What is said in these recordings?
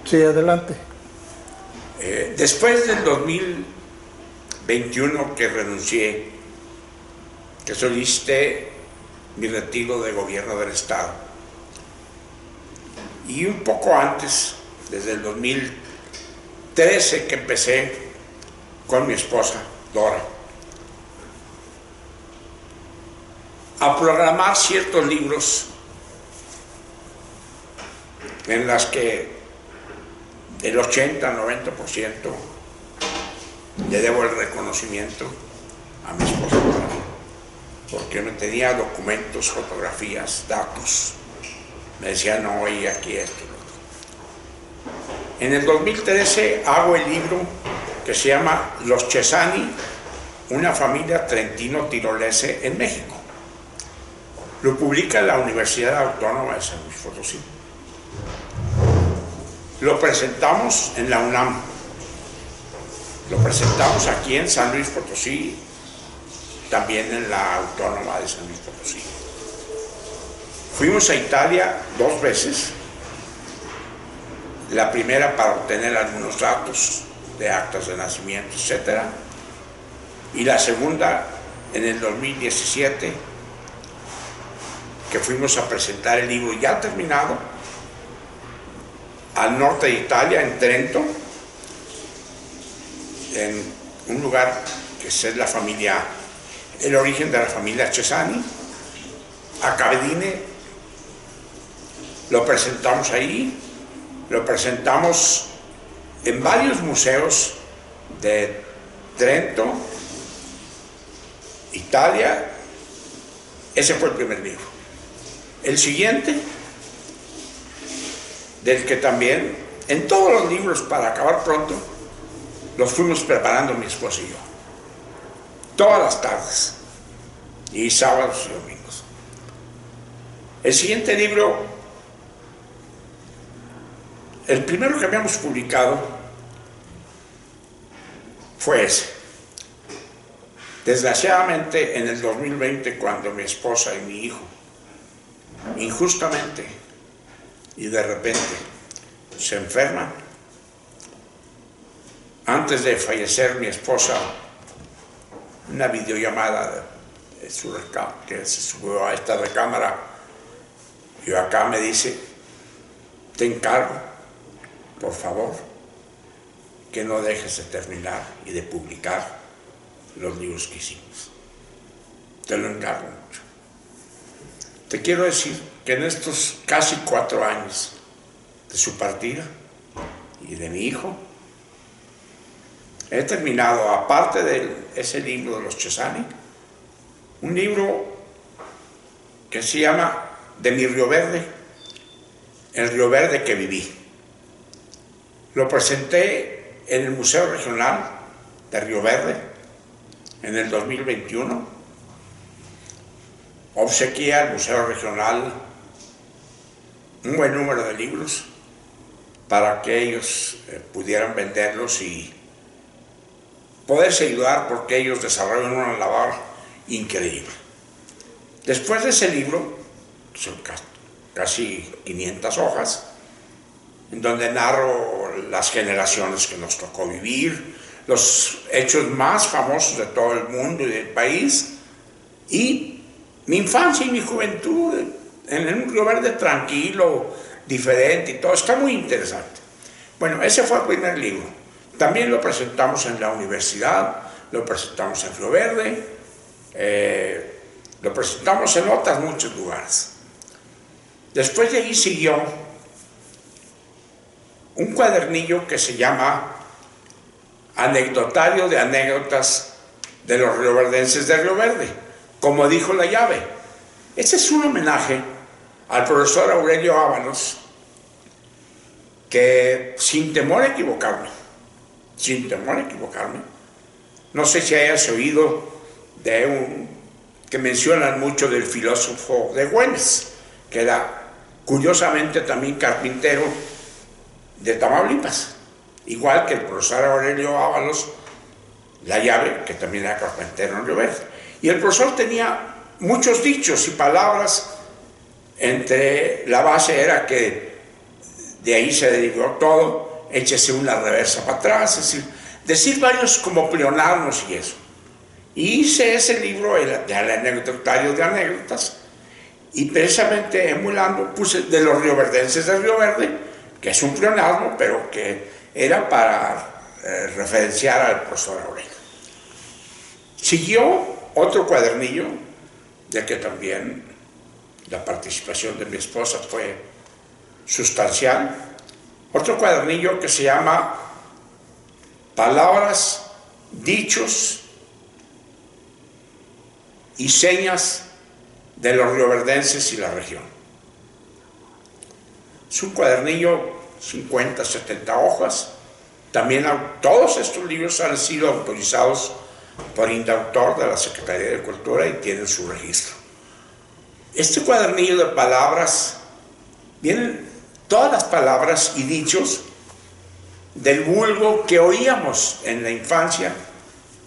Sí, adelante. Después del 2021 que renuncié, que solicité mi retiro de gobierno del Estado, y un poco antes, desde el 2013 que empecé con mi esposa, Dora, a programar ciertos libros en las que el 80-90% le debo el reconocimiento a mi esposa, porque me tenía documentos, fotografías, datos. Me decía, no, y aquí esto. En el 2013 hago el libro que se llama Los Chesani, una familia trentino-tirolese en México. Lo publica la Universidad Autónoma de San Luis Potosí. Lo presentamos en la UNAM. Lo presentamos aquí en San Luis Potosí, también en la Autónoma de San Luis Potosí. Fuimos a Italia 2 veces. La primera para obtener algunos datos de actas de nacimiento, etc. Y la segunda en el 2017, que fuimos a presentar el libro ya terminado al norte de Italia, en Trento, en un lugar que es la familia, el origen de la familia Chesani, a Cavedine. Lo presentamos ahí, lo presentamos en varios museos de Trento, Italia. Ese fue el primer libro. El siguiente, del que también, en todos los libros, para acabar pronto, los fuimos preparando mi esposa y yo, todas las tardes, y sábados y domingos. El siguiente libro, el primero que habíamos publicado, fue ese. Desgraciadamente, en el 2020, cuando mi esposa y mi hijo, injustamente y de repente, se enferman, antes de fallecer mi esposa, una videollamada de su que se subió a esta recámara, y acá me dice, te encargo, por favor, que no dejes de terminar y de publicar los libros que hicimos. Te lo encargo mucho. Te quiero decir que en estos casi 4 años de su partida y de mi hijo, he terminado, aparte de ese libro de los Chesani, un libro que se llama De mi Río Verde, el Río Verde que viví. Lo presenté en el Museo Regional de Río Verde en el 2021. Obsequié al Museo Regional un buen número de libros para que ellos pudieran venderlos y poderse ayudar, porque ellos desarrollan una labor increíble. Después de ese libro, son casi 500 hojas, en donde narro las generaciones que nos tocó vivir, los hechos más famosos de todo el mundo y del país, y mi infancia y mi juventud en un Río Verde tranquilo, diferente y todo. Está muy interesante. Bueno, ese fue el primer libro. También lo presentamos en la universidad, lo presentamos en Río Verde, lo presentamos en otros muchos lugares. Después de ahí siguió un cuadernillo que se llama Anecdotario de anécdotas de los rioverdenses de Río Verde, como dijo la llave. Este es un homenaje al profesor Aurelio Ábalos, que sin temor a equivocarme, no sé si hayas oído que mencionan mucho del filósofo de Güemes, que era curiosamente también carpintero de Tamaulipas, igual que el profesor Aurelio Ábalos, la llave, que también era carpintero en Río Verde. Y el profesor tenía muchos dichos y palabras. Entre la base era que de ahí se derivó todo, échese una reversa para atrás, es decir varios como pleonasmos y eso. Y hice ese libro, el anecdotario de anécdotas, y precisamente emulando puse de los rioverdenses de Río Verde, que es un pleonasmo, pero que era para referenciar al profesor Aurelio. Siguió otro cuadernillo, de que también la participación de mi esposa fue sustancial, otro cuadernillo que se llama Palabras, Dichos y Señas de los rioverdenses y la región. Es un cuadernillo, 50, 70 hojas. También todos estos libros han sido autorizados por Indautor de la Secretaría de Cultura y tienen su registro. Este cuadernillo de palabras, vienen todas las palabras y dichos del vulgo que oíamos en la infancia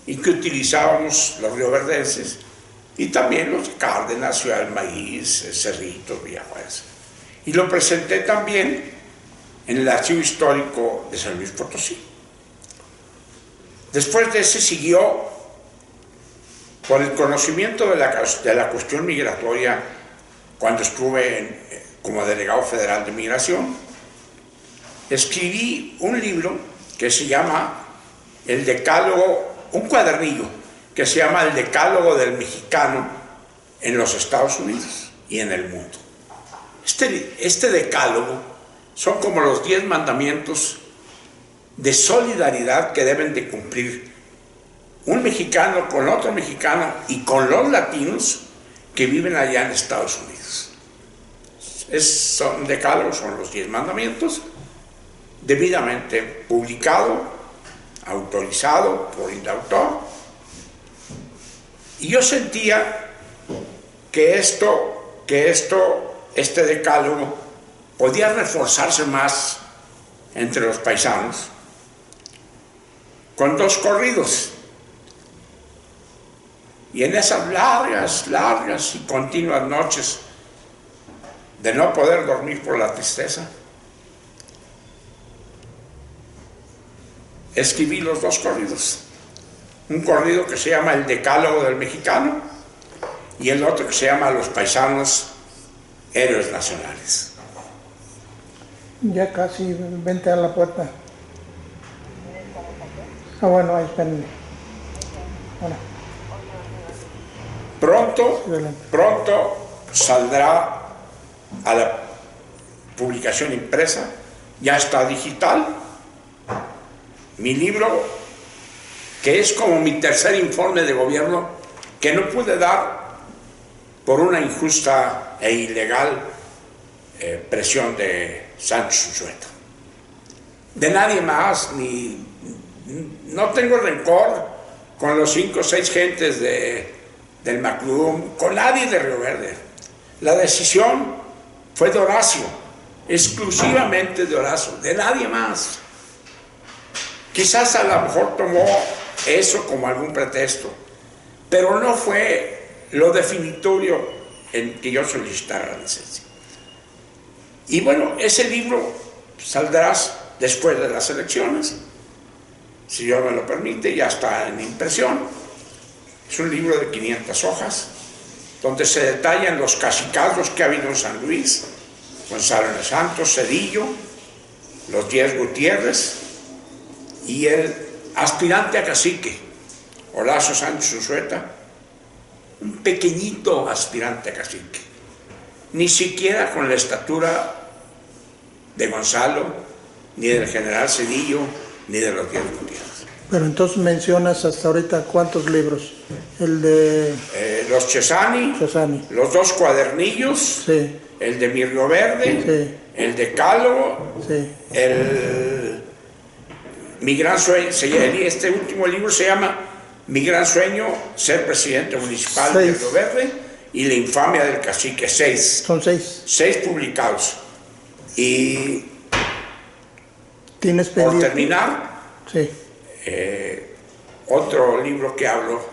y que utilizábamos los rioverdenses, y también los de Cárdenas, Ciudad del Maíz, Cerritos, Villajuárez. Y lo presenté también en el Archivo Histórico de San Luis Potosí. Después de ese siguió, por el conocimiento de la cuestión migratoria, cuando estuve como delegado federal de migración, escribí un libro que se llama El Decálogo, un cuadernillo que se llama El Decálogo del Mexicano en los Estados Unidos y en el mundo. Este decálogo son como los 10 mandamientos de solidaridad que deben de cumplir un mexicano con otro mexicano y con los latinos que viven allá en Estados Unidos. Son decálogos, son los 10 mandamientos, debidamente publicado, autorizado por Indautor. Y yo sentía que este decálogo podía reforzarse más entre los paisanos con 2 corridos. Y en esas largas y continuas noches de no poder dormir por la tristeza, escribí los 2 corridos. Un corrido que se llama El Decálogo del Mexicano y el otro que se llama Los Paisanos Héroes Nacionales. Ya casi, vente a la puerta. Ah, bueno, ahí espérenme. Bueno. Pronto saldrá a la publicación impresa, ya está digital, mi libro, que es como mi tercer informe de gobierno, que no pude dar por una injusta e ilegal presión de Sánchez Unzueta. De nadie más, no tengo rencor con los 5 o 6 gentes del Maclum, con nadie de Río Verde. La decisión fue de Horacio, exclusivamente de Horacio, de nadie más. Quizás a lo mejor tomó eso como algún pretexto, pero no fue lo definitorio en que yo solicitara la licencia. Y bueno, ese libro saldrá después de las elecciones, si Dios me lo permite, ya está en impresión. Es un libro de 500 hojas, donde se detallan los cacicazgos que ha habido en San Luis, Gonzalo de Santos, Cedillo, los 10 Gutiérrez y el aspirante a cacique, Horacio Sánchez Unzueta, un pequeñito aspirante a cacique, ni siquiera con la estatura de Gonzalo, ni del general Cedillo, ni de los 10 Gutiérrez. Pero entonces mencionas hasta ahorita ¿cuántos libros? El de... los Chesani, los 2 cuadernillos, sí. El de Mi Río Verde, sí. El Decálogo, sí. Mi gran sueño, este último libro se llama Mi gran sueño, ser presidente municipal de Río Verde, y La infamia del cacique, 6. Son 6. 6 publicados. Y ¿tienes por terminar, sí. Otro libro que hablo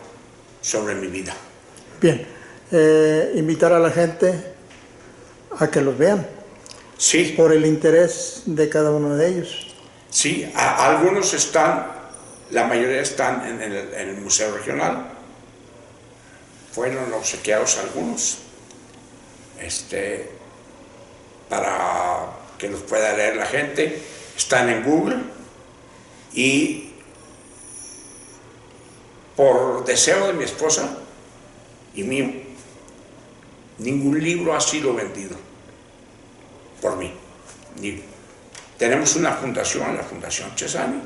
sobre mi vida. Bien, invitar a la gente a que los vean. Sí. por el interés de cada uno de ellos. Sí, algunos están, la mayoría están en el Museo Regional. Fueron obsequiados algunos, para que los pueda leer la gente. Están en Google y por deseo de mi esposa y mío, ningún libro ha sido vendido por mí. Tenemos una fundación, la Fundación Chessani,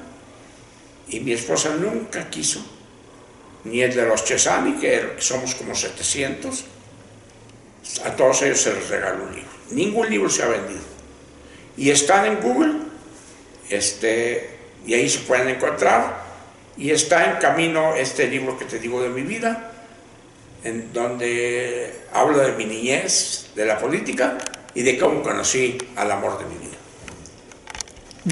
y mi esposa nunca quiso, ni el de los Chessani, que somos como 700, a todos ellos se les regaló un libro. Ningún libro se ha vendido. Y están en Google, y ahí se pueden encontrar, y está en camino este libro que te digo de mi vida, en donde hablo de mi niñez, de la política, y de cómo conocí al amor de mi vida.